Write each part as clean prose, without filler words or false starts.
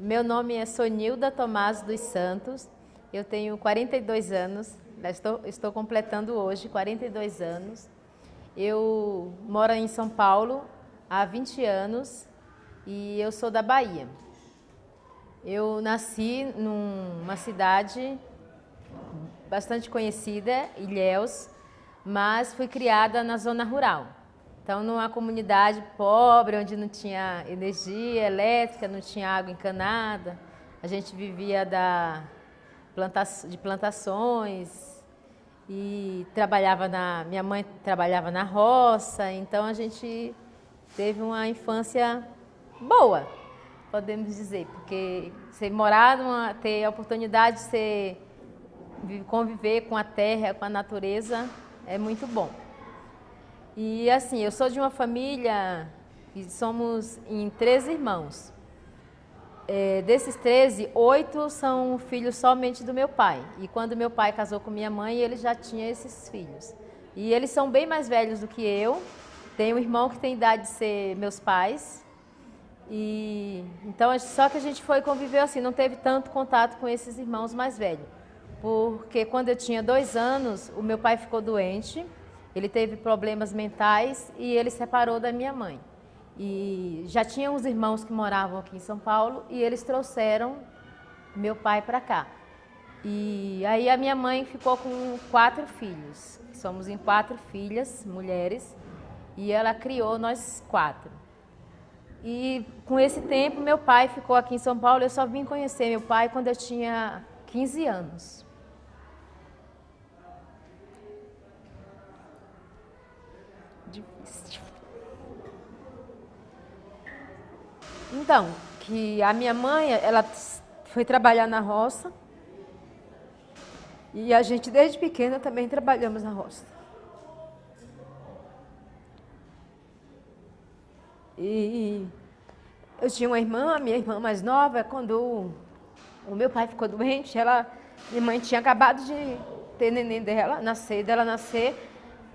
Meu nome é Sonilda Tomás dos Santos, eu tenho 42 anos, estou completando hoje 42 anos. Eu moro em São Paulo há 20 anos e eu sou da Bahia. Eu nasci numa cidade bastante conhecida, Ilhéus, mas fui criada na zona rural. Então, numa comunidade pobre, onde não tinha energia elétrica, não tinha água encanada, a gente vivia de plantações e minha mãe trabalhava na roça, então a gente teve uma infância boa, podemos dizer, porque ter a oportunidade de conviver com a terra, com a natureza, é muito bom. E assim, eu sou de uma família que somos em 13 irmãos. Desses 13, 8 são filhos somente do meu pai. E quando meu pai casou com minha mãe, ele já tinha esses filhos. E eles são bem mais velhos do que eu. Tenho um irmão que tem idade de ser meus pais. Então, só que a gente conviveu assim, não teve tanto contato com esses irmãos mais velhos. Porque quando eu tinha 2 anos, o meu pai ficou doente. Ele teve problemas mentais e ele separou da minha mãe. E já tinha uns irmãos que moravam aqui em São Paulo e eles trouxeram meu pai para cá. E aí a minha mãe ficou com 4 filhos. Somos em 4 filhas, mulheres, e ela criou nós 4. E com esse tempo meu pai ficou aqui em São Paulo. Eu só vim conhecer meu pai quando eu tinha 15 anos. Difícil. Então, que a minha mãe, ela foi trabalhar na roça e a gente desde pequena também trabalhamos na roça. E eu tinha uma irmã, minha irmã mais nova, quando o meu pai ficou doente, minha mãe tinha acabado de ter neném dela nascer,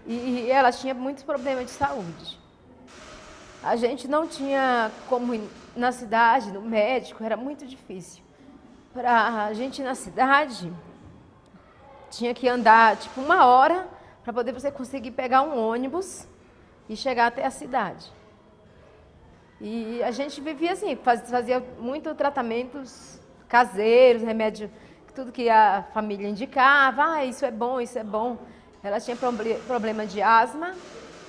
e ela tinha muitos problemas de saúde. A gente não tinha como ir na cidade, no médico, era muito difícil. Para a gente ir na cidade, tinha que andar tipo 1 hora para poder você conseguir pegar um ônibus e chegar até a cidade. E a gente vivia assim, fazia muito tratamentos caseiros, remédio, tudo que a família indicava, isso é bom, isso é bom. Ela tinha problema de asma,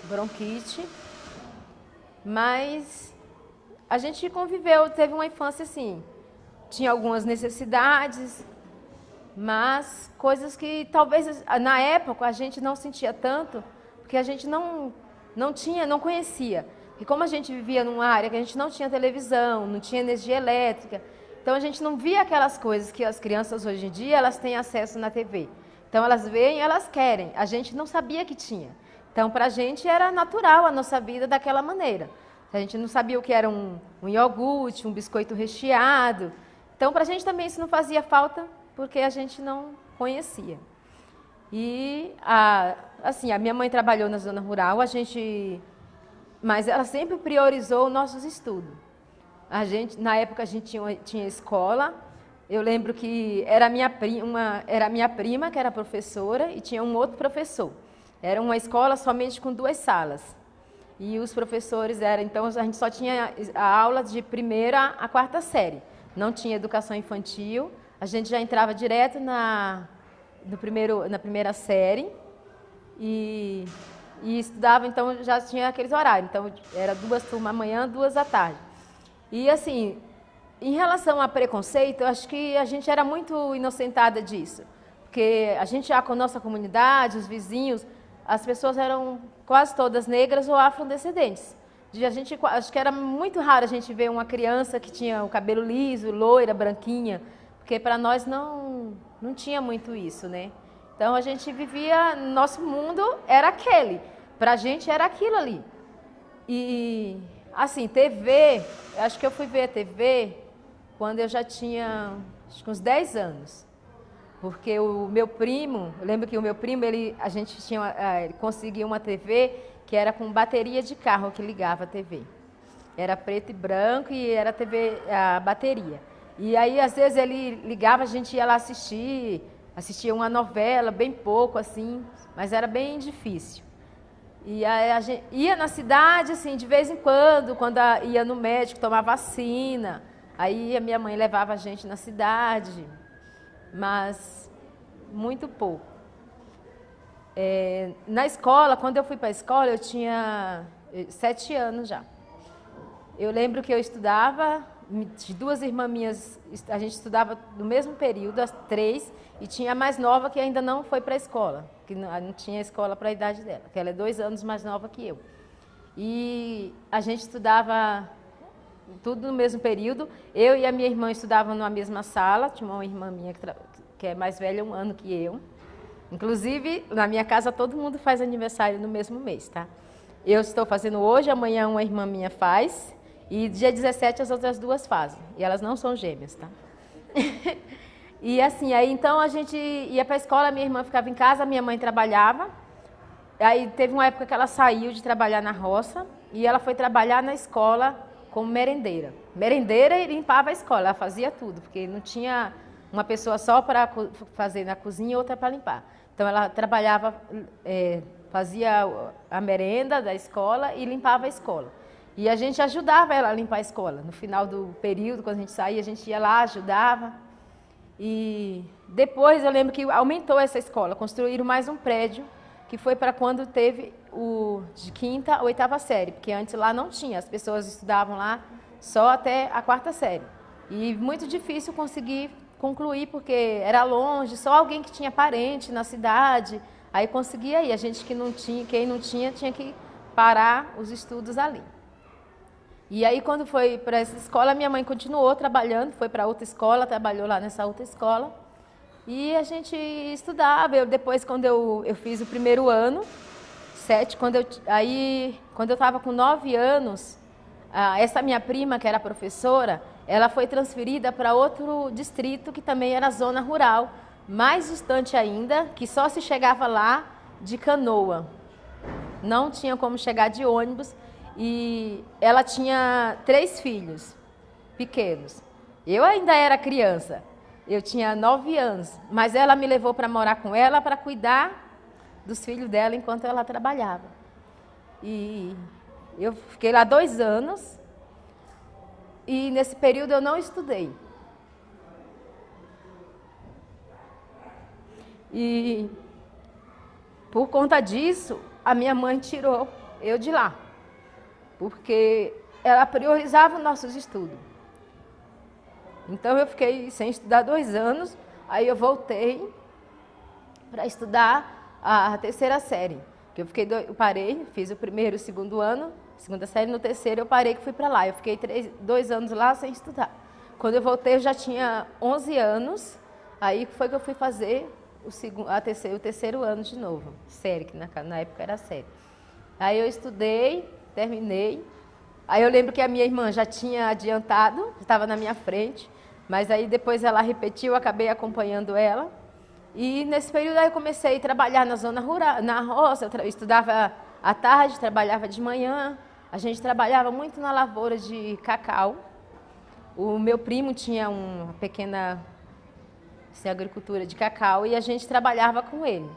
bronquite, mas a gente conviveu, teve uma infância assim, tinha algumas necessidades, mas coisas que talvez na época a gente não sentia tanto, porque a gente não conhecia. E como a gente vivia numa área que a gente não tinha televisão, não tinha energia elétrica, então a gente não via aquelas coisas que as crianças hoje em dia elas têm acesso na TV. Então elas veem, elas querem. A gente não sabia que tinha. Então para a gente era natural a nossa vida daquela maneira. A gente não sabia o que era um iogurte, um biscoito recheado. Então para a gente também isso não fazia falta porque a gente não conhecia. E assim, a minha mãe trabalhou na zona rural, mas ela sempre priorizou nossos estudos. Na época a gente tinha escola. Eu lembro que era a minha prima que era professora e tinha um outro professor. Era uma escola somente com 2 salas. E os professores então a gente só tinha a aula de 1ª a 4ª série. Não tinha educação infantil. A gente já entrava direto na 1ª série e estudava, então já tinha aqueles horários. Então era 2 turmas amanhã, 2 à tarde. E assim, em relação a preconceito, eu acho que a gente era muito inocentada disso. Porque a gente já com a nossa comunidade, os vizinhos, as pessoas eram quase todas negras ou afrodescendentes. Acho que era muito raro a gente ver uma criança que tinha o cabelo liso, loira, branquinha, porque para nós não tinha muito isso, né? Então a gente vivia, nosso mundo era aquele, para a gente era aquilo ali. E assim, TV, acho que eu fui ver a TV quando eu já tinha acho que uns 10 anos. Porque o meu primo, eu lembro que o meu primo, ele conseguiu uma TV que era com bateria de carro que ligava a TV. Era preto e branco e era TV, a bateria. E aí, às vezes, ele ligava, a gente ia lá assistia uma novela, bem pouco, assim, mas era bem difícil. E aí a gente ia na cidade, assim, de vez em quando ia no médico tomar vacina, aí a minha mãe levava a gente na cidade, mas muito pouco. Na escola, quando eu fui para a escola, eu tinha 7 anos já. Eu lembro que eu estudava, duas irmãs minhas, a gente estudava no mesmo período, as 3, e tinha a mais nova que ainda não foi para a escola, que não tinha escola para a idade dela, que ela é 2 anos mais nova que eu. E a gente estudava tudo no mesmo período, eu e a minha irmã estudavam na mesma sala, tinha uma irmã minha que é mais velha 1 ano que eu. Inclusive, na minha casa todo mundo faz aniversário no mesmo mês, tá? Eu estou fazendo hoje, amanhã uma irmã minha faz, e dia 17 as outras 2 fazem. E elas não são gêmeas, tá? E assim, aí então a gente ia para a escola, minha irmã ficava em casa, minha mãe trabalhava. Aí teve uma época que ela saiu de trabalhar na roça e ela foi trabalhar na escola como merendeira. Merendeira e limpava a escola, ela fazia tudo, porque não tinha uma pessoa só para fazer na cozinha e outra para limpar. Então ela trabalhava, fazia a merenda da escola e limpava a escola. E a gente ajudava ela a limpar a escola. No final do período, quando a gente saía, a gente ia lá, ajudava. E depois eu lembro que aumentou essa escola, construíram mais um prédio, que foi para quando teve o de 5ª a 8ª série, porque antes lá não tinha, as pessoas estudavam lá só até a 4ª série. E muito difícil conseguir concluir, porque era longe, só alguém que tinha parente na cidade, aí conseguia ir. A gente que não tinha, quem não tinha, tinha que parar os estudos ali. E aí, quando foi para essa escola, minha mãe continuou trabalhando, foi para outra escola, trabalhou lá nessa outra escola. E a gente estudava. Depois, quando eu fiz o primeiro ano, 7, quando eu estava com 9 anos, essa minha prima, que era professora, ela foi transferida para outro distrito, que também era zona rural, mais distante ainda, que só se chegava lá de canoa. Não tinha como chegar de ônibus. E ela tinha 3 filhos pequenos. Eu ainda era criança, eu tinha 9 anos, mas ela me levou para morar com ela para cuidar dos filhos dela enquanto ela trabalhava. E eu fiquei lá 2 anos e nesse período eu não estudei. E por conta disso, a minha mãe tirou eu de lá, porque ela priorizava os nossos estudos. Então eu fiquei sem estudar 2 anos, aí eu voltei para estudar a 3ª série. Que eu parei, fiz o 1º e o 2º ano, 2ª série, no 3º eu parei que fui para lá. Eu fiquei 2 anos lá sem estudar. Quando eu voltei eu já tinha 11 anos, aí foi que eu fui fazer o 3º ano de novo, série, que na época era série. Aí eu estudei, terminei. Aí eu lembro que a minha irmã já tinha adiantado, estava na minha frente, mas aí depois ela repetiu, eu acabei acompanhando ela. E nesse período aí eu comecei a trabalhar na zona rural, na roça, eu estudava à tarde, trabalhava de manhã. A gente trabalhava muito na lavoura de cacau. O meu primo tinha uma pequena agricultura de cacau e a gente trabalhava com ele,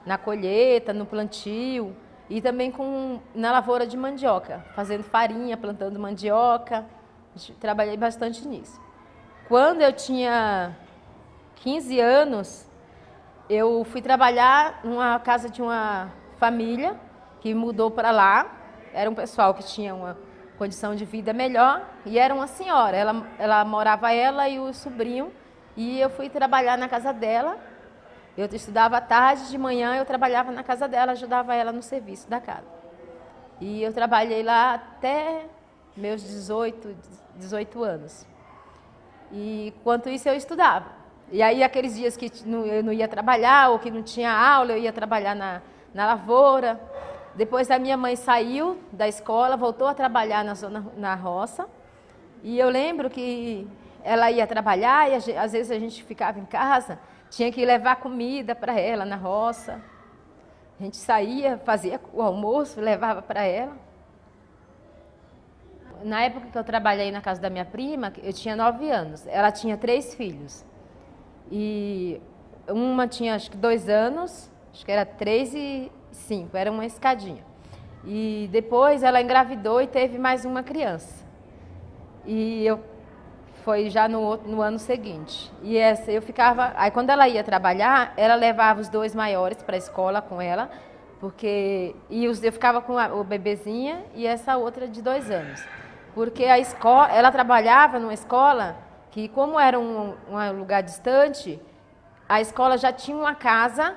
na colheita, no plantio. E também na lavoura de mandioca, fazendo farinha, plantando mandioca. Trabalhei bastante nisso. Quando eu tinha 15 anos, eu fui trabalhar numa casa de uma família que mudou para lá. Era um pessoal que tinha uma condição de vida melhor e era uma senhora. Ela morava ela e o sobrinho e eu fui trabalhar na casa dela. Eu estudava à tarde, de manhã eu trabalhava na casa dela, ajudava ela no serviço da casa. E eu trabalhei lá até meus 18 anos. E enquanto isso eu estudava. E aí aqueles dias que eu não ia trabalhar ou que não tinha aula, eu ia trabalhar na lavoura. Depois a minha mãe saiu da escola, voltou a trabalhar na roça. E eu lembro que ela ia trabalhar e às vezes a gente ficava em casa. Tinha que levar comida para ela na roça. A gente saía, fazia o almoço, levava para ela. na época que eu trabalhei na casa da minha prima, eu tinha 9 anos. Ela tinha 3 filhos. E uma tinha acho que 2 anos, acho que era 3 e 5, era uma escadinha. E depois ela engravidou e teve mais uma criança. E foi já no ano seguinte. E essa eu ficava. Aí quando ela ia trabalhar, ela levava os 2 maiores para a escola com ela, porque eu ficava com o bebezinha e essa outra de 2 anos. Porque a escola, ela trabalhava numa escola que, como era um lugar distante, a escola já tinha uma casa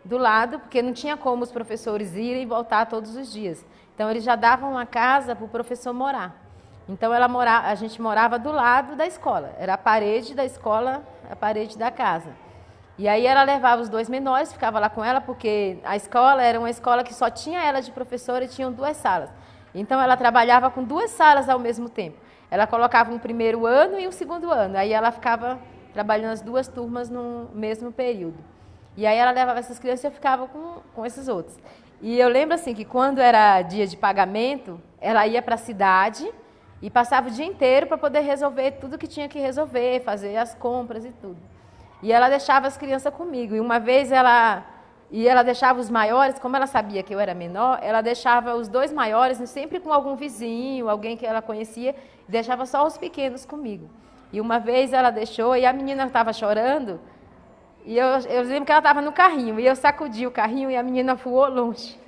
do lado, porque não tinha como os professores irem e voltar todos os dias. Então eles já davam uma casa para o professor morar. Então a gente morava do lado da escola, era a parede da escola, a parede da casa. E aí ela levava os 2 menores, ficava lá com ela, porque a escola era uma escola que só tinha ela de professora e tinham 2 salas. Então ela trabalhava com 2 salas ao mesmo tempo. Ela colocava um primeiro ano e um segundo ano, aí ela ficava trabalhando as 2 turmas no mesmo período. E aí ela levava essas crianças e eu ficava com esses outros. E eu lembro assim que quando era dia de pagamento, ela ia para a cidade e passava o dia inteiro para poder resolver tudo que tinha que resolver, fazer as compras e tudo. E ela deixava as crianças comigo. E uma vez ela deixava os maiores, como ela sabia que eu era menor, ela deixava os 2 maiores sempre com algum vizinho, alguém que ela conhecia, e deixava só os pequenos comigo. E uma vez ela deixou e a menina estava chorando, e eu lembro que ela estava no carrinho, e eu sacudi o carrinho e a menina voou longe.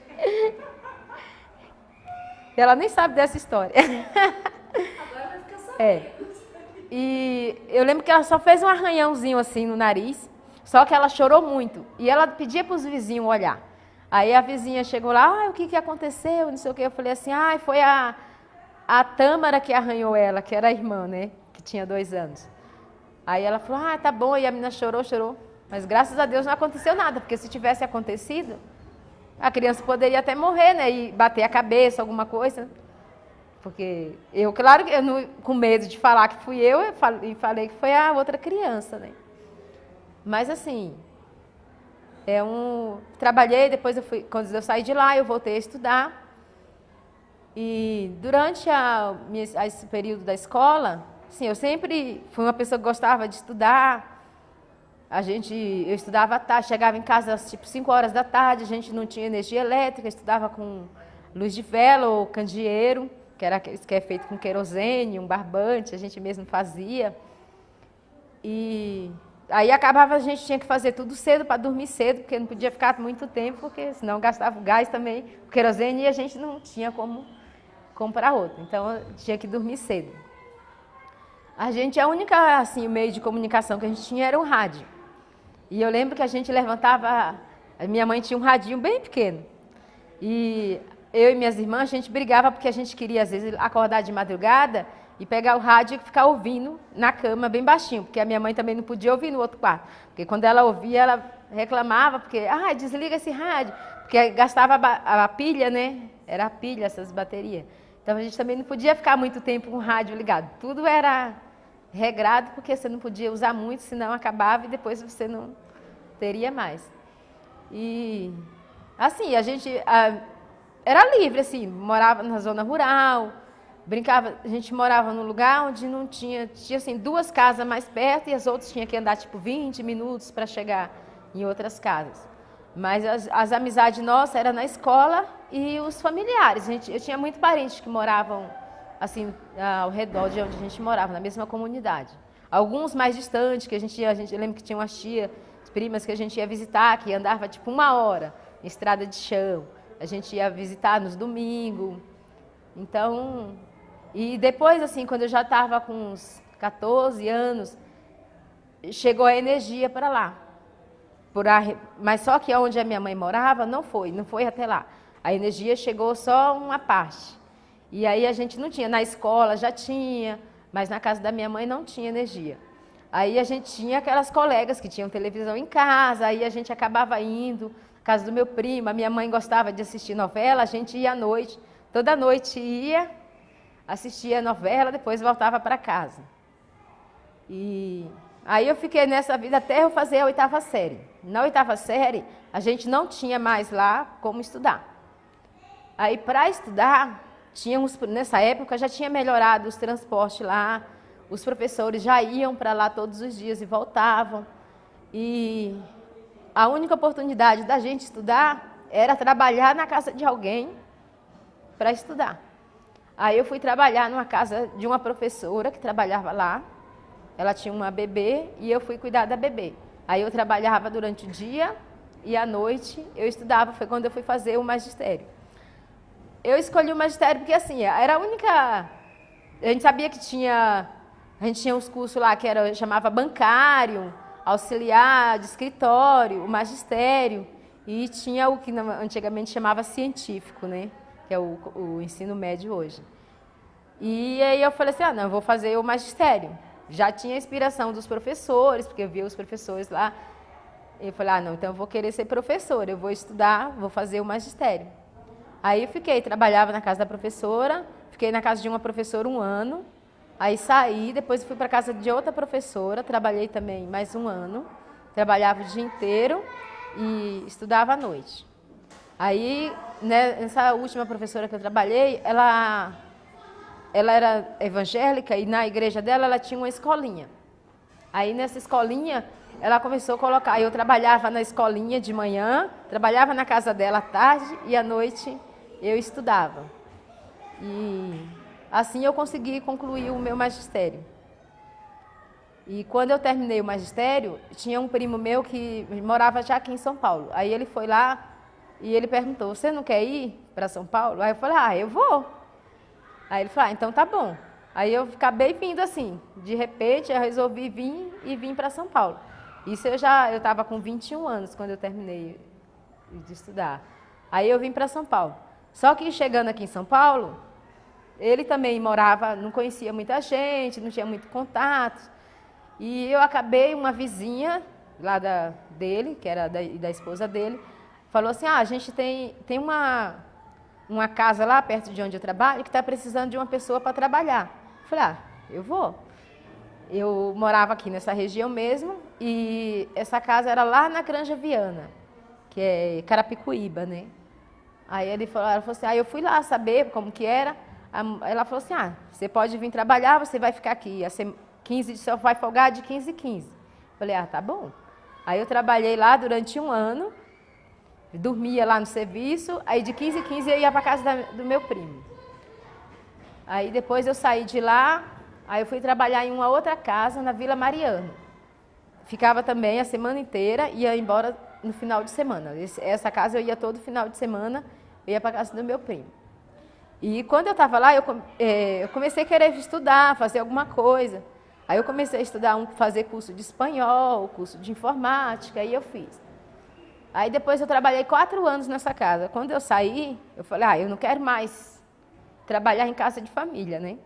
Ela nem sabe dessa história. Agora vai ficar sabendo. E eu lembro que ela só fez um arranhãozinho assim no nariz, só que ela chorou muito. E ela pedia para os vizinhos olhar. Aí a vizinha chegou lá, o que aconteceu? Não sei o que. Eu falei assim, foi a Tâmara que arranhou ela, que era a irmã, né? Que tinha 2 anos. Aí ela falou, tá bom. E a menina chorou. Mas graças a Deus não aconteceu nada, porque se tivesse acontecido, a criança poderia até morrer, né? E bater a cabeça, alguma coisa. Porque claro que eu não, com medo de falar que fui eu falei que foi a outra criança, né? Mas assim, trabalhei, depois quando eu saí de lá, eu voltei a estudar. E durante esse período da escola, assim, eu sempre fui uma pessoa que gostava de estudar. Eu estudava à tarde, chegava em casa tipo 5 horas da tarde, a gente não tinha energia elétrica, estudava com luz de vela ou candeeiro, que é feito com querosene, um barbante, a gente mesmo fazia. E aí a gente tinha que fazer tudo cedo para dormir cedo, porque não podia ficar muito tempo, porque senão gastava o gás também, o querosene, e a gente não tinha como comprar outro. Então tinha que dormir cedo. A única assim, meio de comunicação que a gente tinha era o rádio. E eu lembro que a gente levantava, a minha mãe tinha um radinho bem pequeno. E eu e minhas irmãs, a gente brigava porque a gente queria, às vezes, acordar de madrugada e pegar o rádio e ficar ouvindo na cama bem baixinho, porque a minha mãe também não podia ouvir no outro quarto. Porque quando ela ouvia, ela reclamava, porque, desliga esse rádio, porque gastava a pilha, né? Era a pilha, essas baterias. Então a gente também não podia ficar muito tempo com o rádio ligado. Tudo era regrado, porque você não podia usar muito, senão acabava e depois você não teria mais. E assim, a gente era livre, assim, morava na zona rural, brincava, a gente morava num lugar onde não tinha assim, 2 casas mais perto e as outras tinha que andar tipo 20 minutos para chegar em outras casas. Mas as amizades nossas eram na escola e os familiares. Eu tinha muitos parentes que moravam assim, ao redor de onde a gente morava, na mesma comunidade. Alguns mais distantes, que eu lembro que tinha umas tias, primas que a gente ia visitar, que andava tipo 1 hora, em estrada de chão. A gente ia visitar nos domingos. Então, e depois, assim, quando eu já estava com uns 14 anos, chegou a energia para lá. Mas só que onde a minha mãe morava, não foi até lá. A energia chegou só uma parte. E aí a gente não tinha, na escola já tinha, mas na casa da minha mãe não tinha energia. Aí a gente tinha aquelas colegas que tinham televisão em casa, aí a gente acabava indo, na casa do meu primo, a minha mãe gostava de assistir novela, a gente ia à noite, toda noite ia, assistia a novela, depois voltava para casa. E aí eu fiquei nessa vida até eu fazer a 8ª série. Na 8ª série, a gente não tinha mais lá como estudar. Aí para estudar, nessa época já tinha melhorado os transportes lá, os professores já iam para lá todos os dias e voltavam. E a única oportunidade da gente estudar era trabalhar na casa de alguém para estudar. Aí eu fui trabalhar numa casa de uma professora que trabalhava lá. Ela tinha uma bebê e eu fui cuidar da bebê. Aí eu trabalhava durante o dia e à noite eu estudava. Foi quando eu fui fazer o magistério. Eu escolhi o magistério porque assim, era a única... A gente sabia que a gente tinha uns cursos lá que chamava bancário, auxiliar de escritório, o magistério, e tinha o que antigamente chamava científico, né? Que é o ensino médio hoje. E aí eu falei assim, não, eu vou fazer o magistério. Já tinha a inspiração dos professores, porque eu via os professores lá. E eu falei, não, então eu vou querer ser professora, eu vou estudar, vou fazer o magistério. Aí eu trabalhava na casa da professora, fiquei na casa de uma professora 1 ano, aí saí, depois fui para a casa de outra professora, trabalhei também mais 1 ano, trabalhava o dia inteiro e estudava à noite. Aí, né, essa última professora que eu trabalhei, ela era evangélica e na igreja dela ela tinha uma escolinha. Aí nessa escolinha ela começou a colocar, eu trabalhava na escolinha de manhã, trabalhava na casa dela à tarde e à noite eu estudava. E assim eu consegui concluir o meu magistério. E quando eu terminei o magistério, tinha um primo meu que morava já aqui em São Paulo. Aí ele foi lá e ele perguntou, você não quer ir para São Paulo? Aí eu falei, eu vou. Aí ele falou, então tá bom. Aí eu acabei vindo assim, de repente eu resolvi vir e vim para São Paulo. Isso eu estava com 21 anos quando eu terminei de estudar. Aí eu vim para São Paulo. Só que chegando aqui em São Paulo, ele também morava, não conhecia muita gente, não tinha muito contato. E eu acabei, uma vizinha lá dele, que era da esposa dele, falou assim, a gente tem uma casa lá perto de onde eu trabalho que está precisando de uma pessoa para trabalhar. Eu falei, eu vou. Eu morava aqui nessa região mesmo e essa casa era lá na Granja Viana, que é Carapicuíba, né? Aí ela falou assim, eu fui lá saber como que era. Ela falou assim, você pode vir trabalhar, você vai ficar aqui, você vai folgar de 15 em 15. Eu falei, tá bom. Aí eu trabalhei lá durante 1 ano, dormia lá no serviço, aí de 15 em 15 eu ia para a casa do meu primo. Aí depois eu saí de lá, aí eu fui trabalhar em uma outra casa na Vila Mariana. Ficava também a semana inteira, ia embora no final de semana. Essa casa eu ia todo final de semana, eu ia para a casa do meu primo. E quando eu estava lá, eu comecei a querer estudar, fazer alguma coisa. Aí eu comecei a estudar, fazer curso de espanhol, curso de informática, aí eu fiz. Aí depois eu trabalhei 4 anos nessa casa. Quando eu saí, eu falei, eu não quero mais trabalhar em casa de família, né?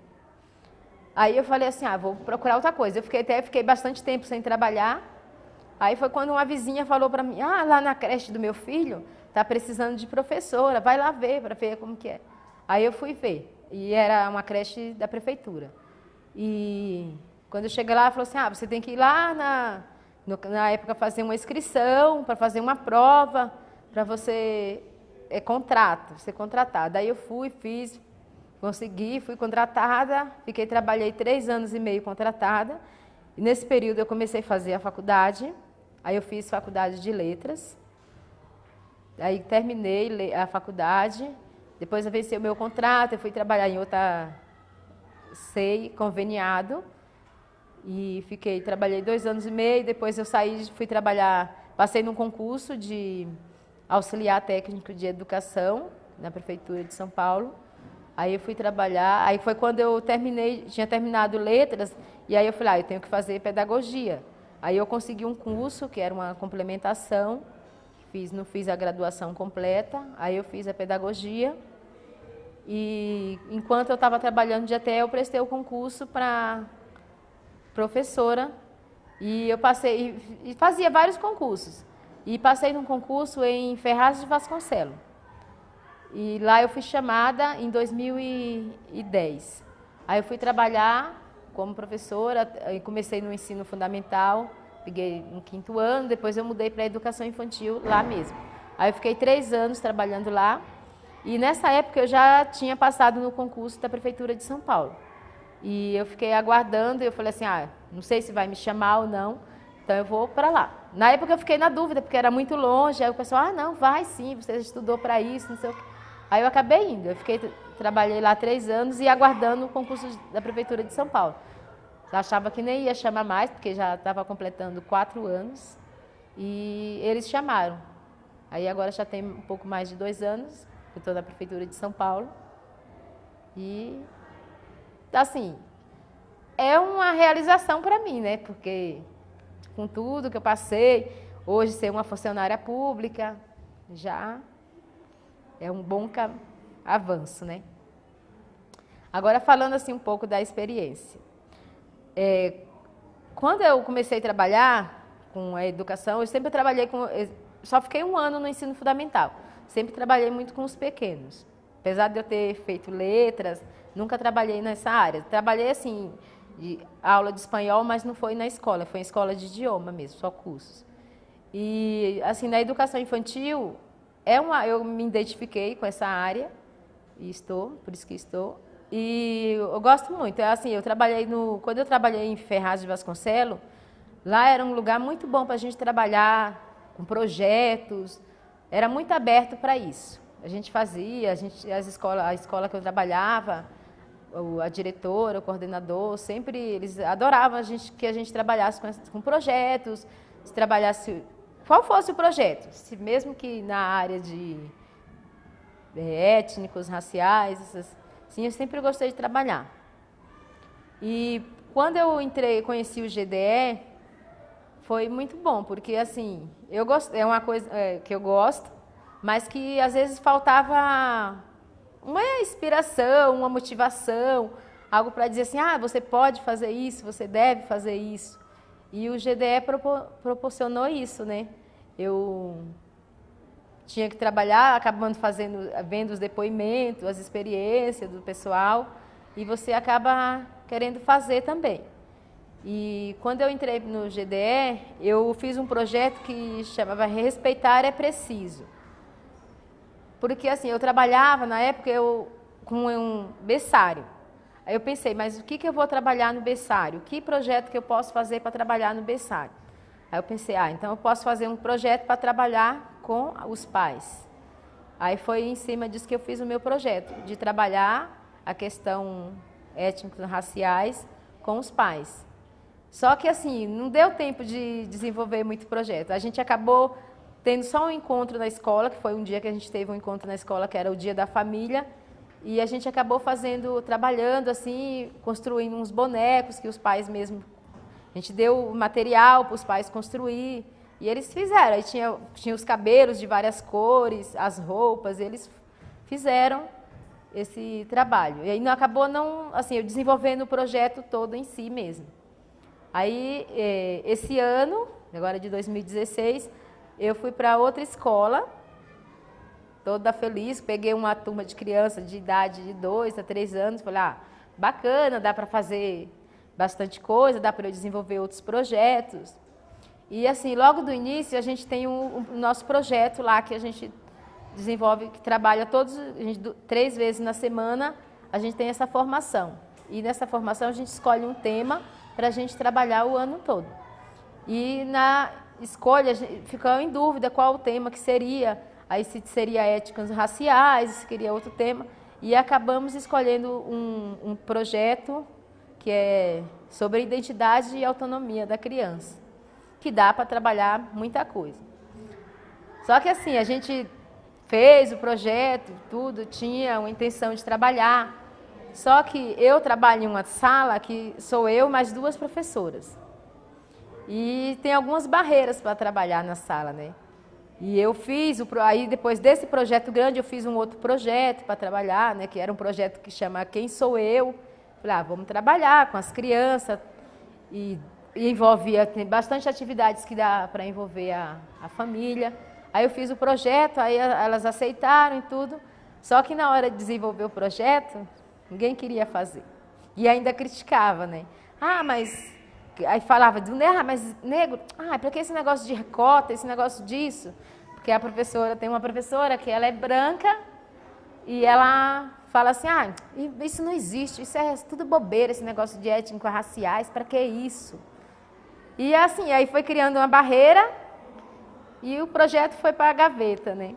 Aí eu falei assim, vou procurar outra coisa. Eu fiquei bastante tempo sem trabalhar. Aí foi quando uma vizinha falou para mim, lá na creche do meu filho, está precisando de professora, vai lá ver, para ver como que é. Aí eu fui ver, e era uma creche da prefeitura. E quando eu cheguei lá, ela falou assim, você tem que ir lá na época fazer uma inscrição, para fazer uma prova, para você ser contratada. Aí eu fui, fiz, consegui, fui contratada, trabalhei 3 anos e meio contratada. E nesse período eu comecei a fazer a faculdade, aí eu fiz faculdade de letras, aí terminei a faculdade, depois eu venci o meu contrato, eu fui trabalhar em outra SEI, conveniado, e trabalhei 2 anos e meio, depois eu saí, fui trabalhar, passei num concurso de auxiliar técnico de educação na Prefeitura de São Paulo. Aí eu fui trabalhar, aí foi quando eu tinha terminado letras, e aí eu falei, eu tenho que fazer pedagogia. Aí eu consegui um curso, que era uma complementação, não fiz a graduação completa, aí eu fiz a pedagogia, e enquanto eu estava trabalhando de ATE, eu prestei o concurso para professora, e eu passei, e fazia vários concursos, e passei num concurso em Ferraz de Vasconcelos. E lá eu fui chamada em 2010. Aí eu fui trabalhar como professora, comecei no ensino fundamental, peguei no 5º ano, depois eu mudei para a educação infantil lá mesmo. Aí eu fiquei 3 anos trabalhando lá E nessa época eu já tinha passado no concurso da Prefeitura de São Paulo. E eu fiquei aguardando e eu falei assim, não sei se vai me chamar ou não, então eu vou para lá. Na época eu fiquei na dúvida, porque era muito longe, aí o pessoal, não, vai sim, você estudou para isso, não sei o quê. Aí eu acabei indo, trabalhei lá 3 anos e aguardando o concurso da Prefeitura de São Paulo. Eu achava que nem ia chamar mais, porque já estava completando 4 anos, e eles chamaram. Aí agora já tem um pouco mais de 2 anos, eu estou na Prefeitura de São Paulo, e assim, é uma realização para mim, né? Porque com tudo que eu passei, hoje ser uma funcionária pública, já é um bom avanço, né? Agora falando assim um pouco da experiência. Quando eu comecei a trabalhar com a educação, eu sempre trabalhei só fiquei 1 ano no ensino fundamental. Sempre trabalhei muito com os pequenos. Apesar de eu ter feito letras, nunca trabalhei nessa área. Trabalhei, assim, de aula de espanhol, mas não foi na escola, foi em escola de idioma mesmo, só cursos. E, assim, na educação infantil, eu me identifiquei com essa área, e por isso que estou. E eu gosto muito. Assim, quando eu trabalhei em Ferraz de Vasconcelos, lá era um lugar muito bom para a gente trabalhar com projetos, era muito aberto para isso. A gente fazia, a escola que eu trabalhava, a diretora, o coordenador, sempre eles adoravam que a gente trabalhasse com projetos, se trabalhasse qual fosse o projeto, mesmo que na área de étnicos, raciais, sim, eu sempre gostei de trabalhar. E quando eu conheci o GDE, foi muito bom, porque assim, é uma coisa que eu gosto, mas que às vezes faltava uma inspiração, uma motivação, algo para dizer assim, você pode fazer isso, você deve fazer isso. E o GDE proporcionou isso, né? Eu tinha que trabalhar, acabando vendo os depoimentos, as experiências do pessoal, e você acaba querendo fazer também. E quando eu entrei no GDE, eu fiz um projeto que chamava Respeitar é Preciso. Porque assim, eu trabalhava na época com um berçário. Aí eu pensei, mas o que eu vou trabalhar no berçário? Que projeto que eu posso fazer para trabalhar no berçário? Aí eu pensei, então eu posso fazer um projeto para trabalhar com os pais. Aí foi em cima disso que eu fiz o meu projeto, de trabalhar a questão étnico-raciais com os pais. Só que assim, não deu tempo de desenvolver muito projeto. A gente acabou tendo só um encontro na escola, que foi um dia que a gente teve um encontro na escola, que era o Dia da Família, e a gente acabou trabalhando assim, construindo uns bonecos que os pais mesmo, a gente deu material para os pais construir, e eles fizeram. Aí tinha os cabelos de várias cores, as roupas, eles fizeram esse trabalho. E aí acabou eu desenvolvendo o projeto todo em si mesmo. Aí, esse ano, agora de 2016, eu fui para outra escola, toda feliz, peguei uma turma de crianças de idade de 2 a 3 anos, falei, bacana, dá para fazer bastante coisa, dá para eu desenvolver outros projetos. E assim, logo do início, a gente tem o nosso projeto lá, que a gente desenvolve, que trabalha 3 vezes na semana, a gente tem essa formação. E nessa formação a gente escolhe um tema para a gente trabalhar o ano todo. E na escolha, a gente ficou em dúvida qual o tema que seria, aí se seria étnicos raciais, se queria outro tema, e acabamos escolhendo um projeto que é sobre identidade e autonomia da criança, que dá para trabalhar muita coisa. Só que assim, a gente fez o projeto, tudo, tinha uma intenção de trabalhar, só que eu trabalho em uma sala que sou eu mais 2 professoras. E tem algumas barreiras para trabalhar na sala, né? E eu fiz, aí depois desse projeto grande, eu fiz um outro projeto para trabalhar, né? Que era um projeto que chama Quem Sou Eu? Falei, vamos trabalhar com as crianças. E tem bastante atividades que dá para envolver a família. Aí eu fiz o projeto, aí elas aceitaram e tudo. Só que na hora de desenvolver o projeto, ninguém queria fazer. E ainda criticava, né? Mas... Aí falava, mas negro, para que esse negócio de recota, esse negócio disso? Porque tem uma professora que ela é branca E ela fala assim, ah, isso não existe, isso é tudo bobeira, esse negócio de étnico-raciais, para que isso? E assim, aí foi criando uma barreira e o projeto foi para a gaveta, né?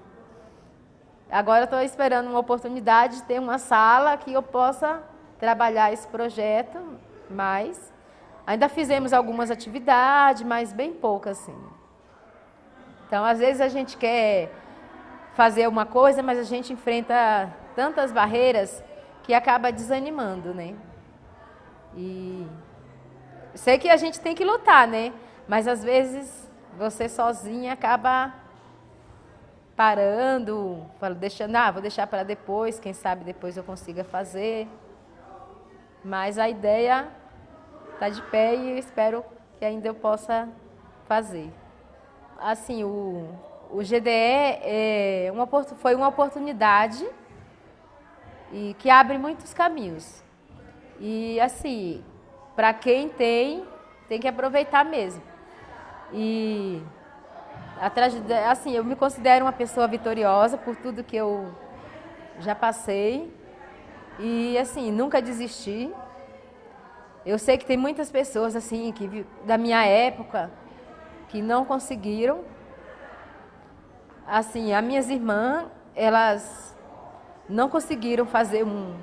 Agora estou esperando uma oportunidade de ter uma sala que eu possa trabalhar esse projeto, mas ainda fizemos algumas atividades, mas bem poucas, assim. Então, às vezes a gente quer fazer uma coisa, mas a gente enfrenta tantas barreiras que acaba desanimando, né? E sei que a gente tem que lutar, né? Mas às vezes você sozinha acaba parando, deixando, vou deixar para depois, quem sabe depois eu consiga fazer. Mas a ideia está de pé e eu espero que ainda eu possa fazer. Assim, o GDE foi uma oportunidade e que abre muitos caminhos. E assim, para quem tem que aproveitar mesmo. E assim, eu me considero uma pessoa vitoriosa por tudo que eu já passei. E assim, nunca desisti. Eu sei que tem muitas pessoas assim da minha época que não conseguiram. Assim, as minhas irmãs, elas não conseguiram fazer um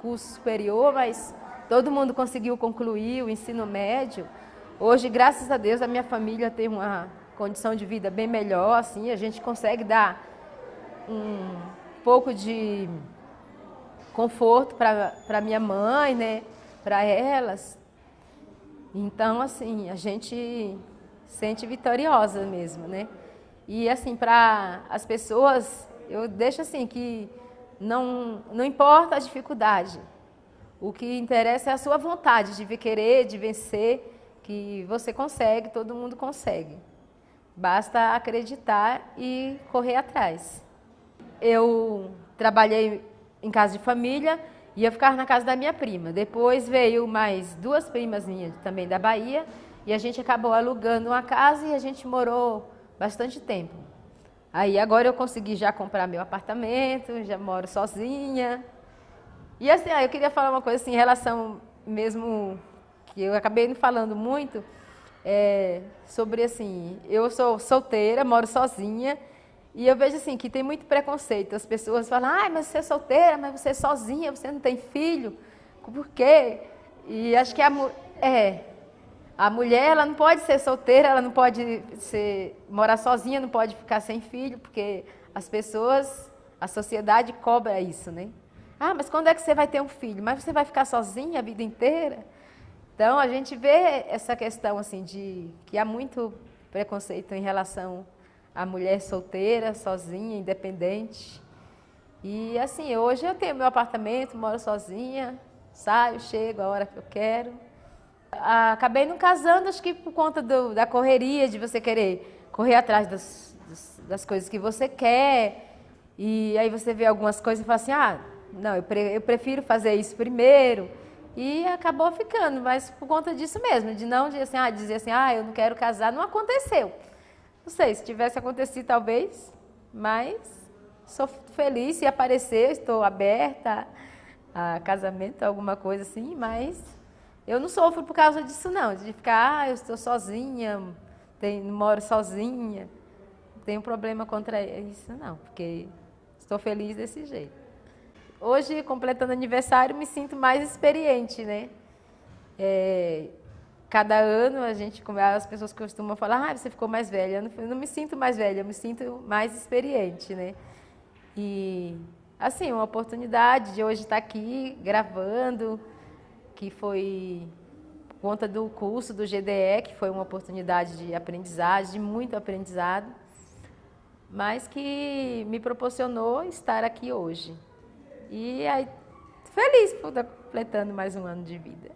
curso superior, mas todo mundo conseguiu concluir o ensino médio. Hoje, graças a Deus, a minha família tem uma condição de vida bem melhor, assim, a gente consegue dar um pouco de conforto para minha mãe, né, para elas. Então, assim, a gente sente vitoriosa mesmo, né? E, assim, para as pessoas, eu deixo assim que não importa a dificuldade. O que interessa é a sua vontade de querer, de vencer, que você consegue, todo mundo consegue. Basta acreditar e correr atrás. Eu trabalhei em casa de família e eu ficava na casa da minha prima. Depois veio mais 2 primas minhas também da Bahia e a gente acabou alugando uma casa e a gente morou bastante tempo. Aí agora eu consegui já comprar meu apartamento, já moro sozinha. E assim, eu queria falar uma coisa assim, em relação mesmo, que eu acabei não falando muito, sobre assim, eu sou solteira, moro sozinha, e eu vejo assim, que tem muito preconceito. As pessoas falam, mas você é solteira, mas você é sozinha, você não tem filho, por quê? E acho que a mulher, ela não pode ser solteira, ela não pode morar sozinha, não pode ficar sem filho, porque as pessoas, a sociedade cobra isso, né? Mas quando é que você vai ter um filho? Mas você vai ficar sozinha a vida inteira? Então, a gente vê essa questão assim de que há muito preconceito em relação à mulher solteira, sozinha, independente. E assim, hoje eu tenho meu apartamento, moro sozinha, saio, chego a hora que eu quero. Acabei não casando, acho que por conta da correria, de você querer correr atrás das coisas que você quer. E aí você vê algumas coisas e fala assim, não, eu prefiro fazer isso primeiro. E acabou ficando, mas por conta disso mesmo, de não dizer assim, eu não quero casar, não aconteceu. Não sei, se tivesse acontecido talvez, mas sou feliz se aparecer, estou aberta a casamento, alguma coisa assim, mas eu não sofro por causa disso não, de ficar, eu estou sozinha, moro sozinha, não tenho problema contra isso não, porque estou feliz desse jeito. Hoje, completando aniversário, me sinto mais experiente, né? Cada ano as pessoas costumam falar, você ficou mais velha. Eu não me sinto mais velha, eu me sinto mais experiente, né? E, assim, uma oportunidade de hoje estar aqui gravando, que foi por conta do curso do GDE, que foi uma oportunidade de aprendizagem, de muito aprendizado, mas que me proporcionou estar aqui hoje. E aí, feliz por estar completando mais um ano de vida.